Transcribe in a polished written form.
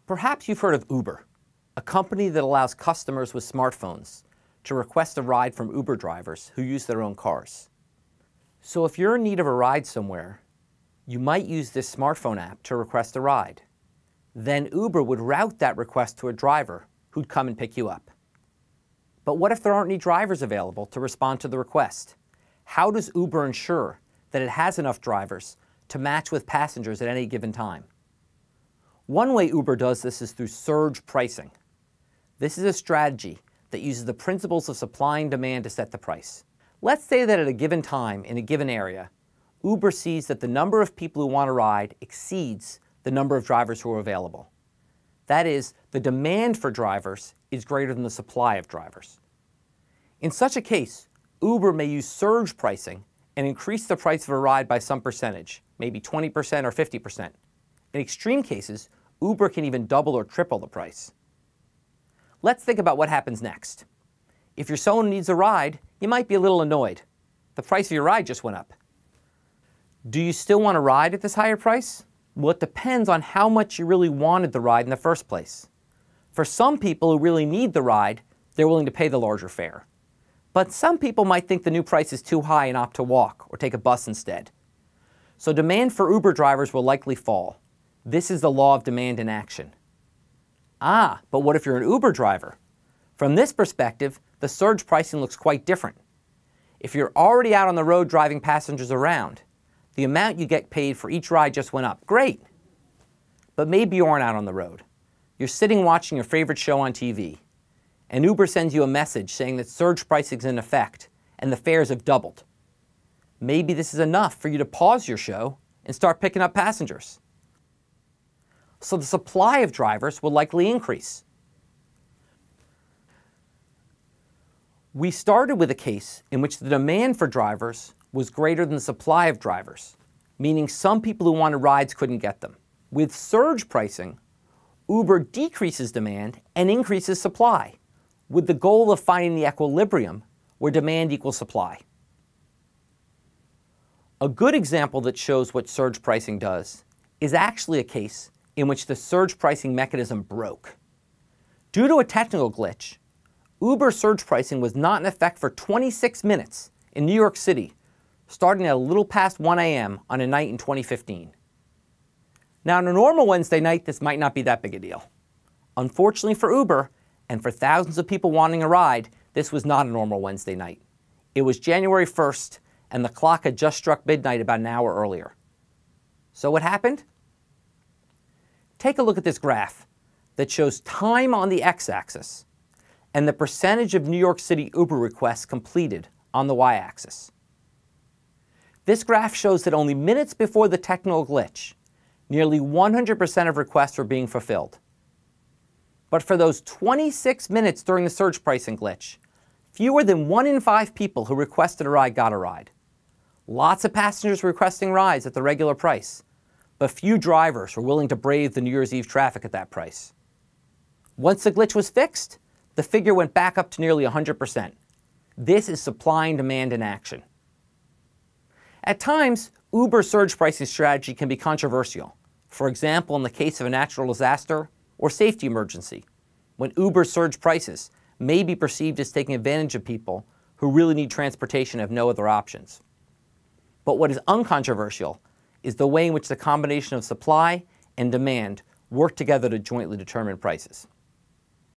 Perhaps you've heard of Uber, a company that allows customers with smartphones to request a ride from Uber drivers who use their own cars. So if you're in need of a ride somewhere, you might use this smartphone app to request a ride. Then Uber would route that request to a driver who'd come and pick you up. But what if there aren't any drivers available to respond to the request? How does Uber ensure that it has enough drivers to match with passengers at any given time? One way Uber does this is through surge pricing. This is a strategy that uses the principles of supply and demand to set the price. Let's say that at a given time in a given area, Uber sees that the number of people who want a ride exceeds the number of drivers who are available. That is, the demand for drivers is greater than the supply of drivers. In such a case, Uber may use surge pricing and increase the price of a ride by some percentage, maybe 20% or 50%. In extreme cases, Uber can even double or triple the price. Let's think about what happens next. If you're someone who needs a ride, you might be a little annoyed. The price of your ride just went up. Do you still want to ride at this higher price? Well, it depends on how much you really wanted the ride in the first place. For some people who really need the ride, they're willing to pay the larger fare. But some people might think the new price is too high and opt to walk or take a bus instead. So demand for Uber drivers will likely fall. This is the law of demand in action. But what if you're an Uber driver? From this perspective, the surge pricing looks quite different. If you're already out on the road driving passengers around, the amount you get paid for each ride just went up. Great! But maybe you aren't out on the road. You're sitting watching your favorite show on TV, and Uber sends you a message saying that surge pricing is in effect and the fares have doubled. Maybe this is enough for you to pause your show and start picking up passengers. So the supply of drivers will likely increase. We started with a case in which the demand for drivers was greater than the supply of drivers, meaning some people who wanted rides couldn't get them. With surge pricing, Uber decreases demand and increases supply, with the goal of finding the equilibrium where demand equals supply. A good example that shows what surge pricing does is actually a case in which the surge pricing mechanism broke. Due to a technical glitch, Uber surge pricing was not in effect for 26 minutes in New York City, starting at a little past 1 a.m. on a night in 2015. Now, on a normal Wednesday night, this might not be that big a deal. Unfortunately for Uber, and for thousands of people wanting a ride, this was not a normal Wednesday night. It was January 1st, and the clock had just struck midnight about an hour earlier. So what happened? Take a look at this graph that shows time on the x-axis and the percentage of New York City Uber requests completed on the y-axis. This graph shows that only minutes before the technical glitch, nearly 100% of requests were being fulfilled. But for those 26 minutes during the surge pricing glitch, fewer than 1 in 5 people who requested a ride got a ride. Lots of passengers requesting rides at the regular price, but few drivers were willing to brave the New Year's Eve traffic at that price. Once the glitch was fixed, the figure went back up to nearly 100%. This is supply and demand in action. At times, Uber's surge pricing strategy can be controversial. For example, in the case of a natural disaster or safety emergency, when Uber's surge prices may be perceived as taking advantage of people who really need transportation and have no other options. But what is uncontroversial is the way in which the combination of supply and demand work together to jointly determine prices.